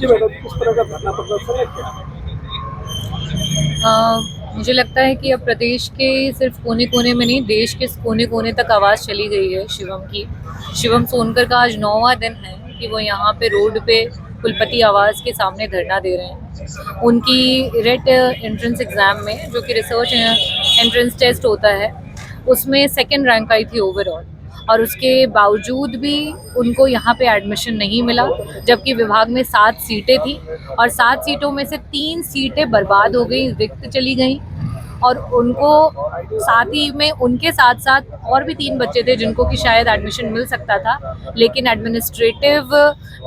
जी madam, किस तरह का धरना प्रदर्शन है क्या? मुझे लगता है कि अब प्रदेश के सिर्फ कोने कोने में नहीं, देश के कोने कोने तक आवाज़ चली गई है शिवम की। शिवम सोनकर का आज 9वां दिन है कि वो यहाँ पे रोड पे कुलपति आवास के सामने धरना दे रहे हैं। उनकी रेट एंट्रेंस एग्ज़ाम में, जो कि रिसर्च एंट्रेंस टेस्ट होता है, उसमें सेकंड रैंक आई थी ओवरऑल, और उसके बावजूद भी उनको यहाँ पे एडमिशन नहीं मिला, जबकि विभाग में 7 सीटें थी और 7 सीटों में से 3 सीटें बर्बाद हो गई, रिक्त चली गई। और उनको साथ ही में उनके साथ साथ और भी 3 बच्चे थे जिनको कि शायद एडमिशन मिल सकता था, लेकिन एडमिनिस्ट्रेटिव,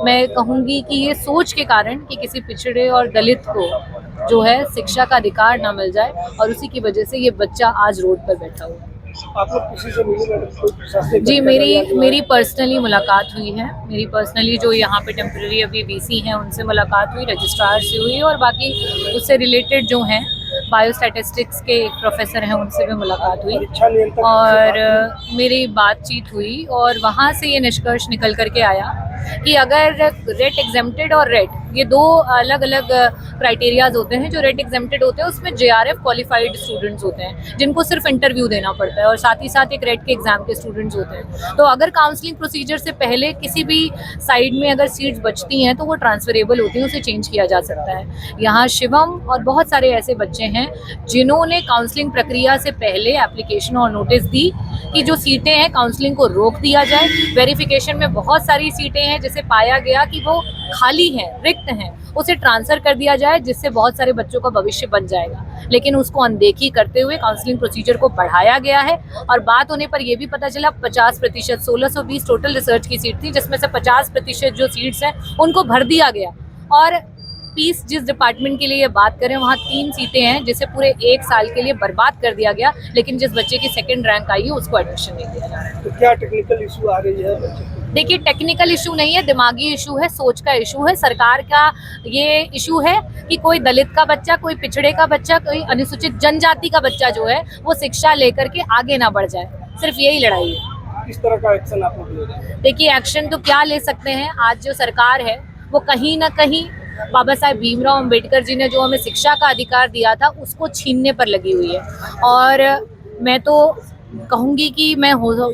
मैं कहूँगी कि ये सोच के कारण कि किसी पिछड़े और दलित को जो है शिक्षा का अधिकार ना मिल जाए, और उसी की वजह से ये बच्चा आज रोड पर बैठा हुआ है। आप लोग किसी से मिले मैडम? कोई प्रशासनिक जी, अधिकारी या जो है? मेरी पर्सनली मुलाकात हुई है। मेरी पर्सनली जो यहाँ पे टेम्परेरी अभी वीसी हैं उनसे मुलाकात हुई, रजिस्ट्रार से हुई, और बाकी उससे रिलेटेड जो हैं बायोस्टैटिस्टिक्स के एक प्रोफेसर हैं उनसे भी मुलाकात हुई, परीक्षा नियंत्रक से और बात हुई? मेरी बातचीत हुई, और वहाँ से ये निष्कर्ष निकल कर के आया कि अगर रेट एग्जेम्प्टेड और रेट, ये 2 अलग अलग क्राइटेरियाज होते हैं। जो रेट एग्जेम्प्टेड होते हैं उसमें जेआरएफ क्वालिफाइड स्टूडेंट्स होते हैं जिनको सिर्फ इंटरव्यू देना पड़ता है, और साथ ही साथ एक रेट के एग्जाम के स्टूडेंट्स होते हैं। तो अगर काउंसलिंग प्रोसीजर से पहले किसी भी साइड में अगर सीट्स बचती हैं तो वो ट्रांसफरेबल होती हैं, उसे चेंज किया जा सकता है। यहाँ शिवम और बहुत सारे ऐसे बच्चे हैं जिन्होंने काउंसलिंग प्रक्रिया से पहले एप्लीकेशन और नोटिस दी कि जो सीटें हैं काउंसलिंग को रोक दिया जाए। वेरिफिकेशन में बहुत सारी सीटें हैं जिसे पाया गया कि वो खाली हैं, रिक्त हैं, उसे ट्रांसफ़र कर दिया जाए, जिससे बहुत सारे बच्चों का भविष्य बन जाएगा। लेकिन उसको अनदेखी करते हुए काउंसलिंग प्रोसीजर को बढ़ाया गया है, और बात होने पर यह भी पता चला 50%, 1620 टोटल रिसर्च की सीट थी, जिसमें से 50% जो सीट्स हैं उनको भर दिया गया। और पीस जिस डिपार्टमेंट के लिए ये बात करें, वहाँ 3 सीटें हैं जिसे पूरे 1 साल के लिए बर्बाद कर दिया गया, लेकिन जिस बच्चे की सेकंड रैंक आई है उसको एडमिशन नहीं दिया जा रहा। तो क्या टेक्निकल इशू आ रही है बच्चे को? देखिए, टेक्निकल इशू नहीं है, दिमागी इशू है, सोच का इशू है। सरकार का ये इशू है कि कोई दलित का बच्चा, कोई पिछड़े का बच्चा, कोई अनुसूचित जनजाति का बच्चा जो है वो शिक्षा लेकर के आगे ना बढ़ जाए। सिर्फ यही लड़ाई है। किस तरह का एक्शन आप लोग ले रहे हैं? देखिए, एक्शन तो क्या ले सकते हैं, आज जो सरकार है वो कहीं ना कहीं बाबा साहेब भीमराव अंबेडकर जी ने जो हमें शिक्षा का अधिकार दिया था उसको छीनने पर लगी हुई है। और मैं तो कहूँगी कि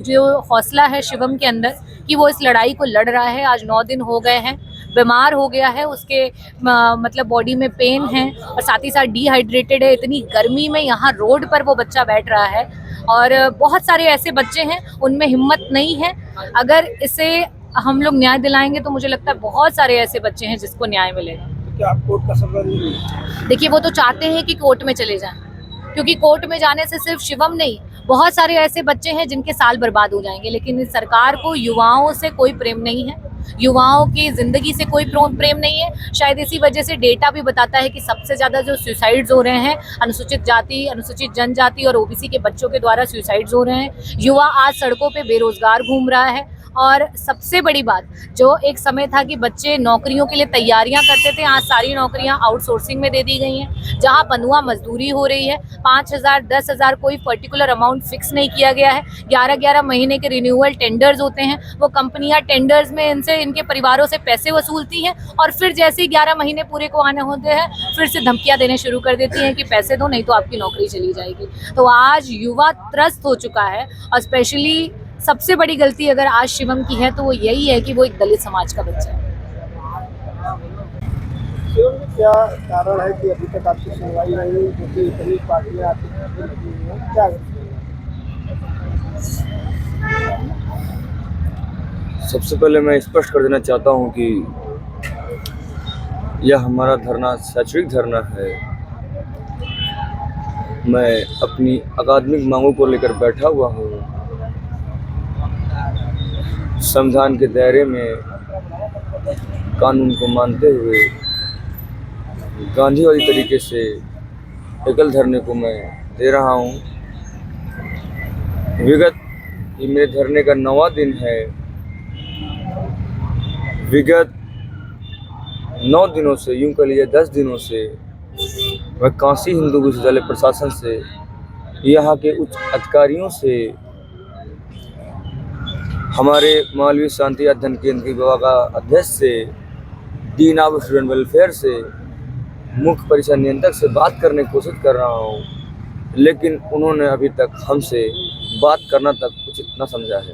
जो हौसला है शिवम के अंदर कि वो इस लड़ाई को लड़ रहा है। आज 9 दिन हो गए हैं, बीमार हो गया है, उसके मतलब बॉडी में पेन है, और साथ ही साथ डिहाइड्रेटेड है। इतनी गर्मी में यहाँ रोड पर वो बच्चा बैठ रहा है, और बहुत सारे ऐसे बच्चे हैं उनमें हिम्मत नहीं है। अगर इसे हम लोग न्याय दिलाएंगे तो मुझे लगता है बहुत सारे ऐसे बच्चे हैं जिसको न्याय मिलेगा। तो क्या आप कोर्ट का सवाल नहीं है? देखिए, वो तो चाहते हैं कि कोर्ट में चले जाएं, क्योंकि कोर्ट में जाने से सिर्फ शिवम नहीं, बहुत सारे ऐसे बच्चे हैं जिनके साल बर्बाद हो जाएंगे। लेकिन इस सरकार को युवाओं से कोई प्रेम नहीं है, युवाओं की ज़िंदगी से कोई प्रेम नहीं है। शायद इसी वजह से डेटा भी बताता है कि सबसे ज़्यादा जो सुसाइड्स हो रहे हैं अनुसूचित जाति, अनुसूचित जनजाति और ओबीसी के बच्चों के द्वारा सुसाइड्स हो रहे हैं। युवा आज सड़कों पे बेरोजगार घूम रहा है, और सबसे बड़ी बात, जो एक समय था कि बच्चे नौकरियों के लिए तैयारियां करते थे, आज सारी नौकरियां आउटसोर्सिंग में दे दी गई हैं, जहां बंधुआ मजदूरी हो रही है। 5,000, 10,000 कोई पर्टिकुलर अमाउंट फिक्स नहीं किया गया है। 11-11 महीने के रिन्यूअल टेंडर्स होते हैं, वो कंपनियां टेंडर्स में इनसे, इनके परिवारों से पैसे वसूलती हैं, और फिर जैसे ही 11 महीने पूरे को आने होते हैं फिर से धमकियां देने शुरू कर देती हैं कि पैसे दो नहीं तो आपकी नौकरी चली जाएगी। तो आज युवा त्रस्त हो चुका है, और स्पेशली सबसे बड़ी गलती अगर आज शिवम की है तो वो यही है कि वो एक दलित समाज का बच्चा है। शिवम जी, क्या कारण है कि अभी तक आपकी सुनवाई नहीं हुई, क्योंकि इतनी पार्टियां आपकी खबर की हुई हैं? क्या सबसे पहले मैं स्पष्ट कर देना चाहता हूं कि यह हमारा धरना शैक्षणिक धरना है। मैं अपनी अकादमिक मांगों को लेकर बैठा हुआ हूं। संविधान के दायरे में कानून को मानते हुए गांधीवादी तरीके से एकल धरने को मैं दे रहा हूं। ये मेरे धरने का 9वां दिन है। विगत 9 दिनों से, यूं कह लीजिए 10 दिनों से, मैं काशी हिंदू विश्वविद्यालय प्रशासन से, यहाँ के उच्च अधिकारियों से, हमारे मालवीय शांति अध्ययन केंद्र के विभाग का अध्यक्ष से डीन ऑफ स्टूडेंट वेलफेयर से, मुख्य परीक्षा नियंत्रक से बात करने की कोशिश कर रहा हूँ, लेकिन उन्होंने अभी तक हमसे बात करना तक उचित न समझा है।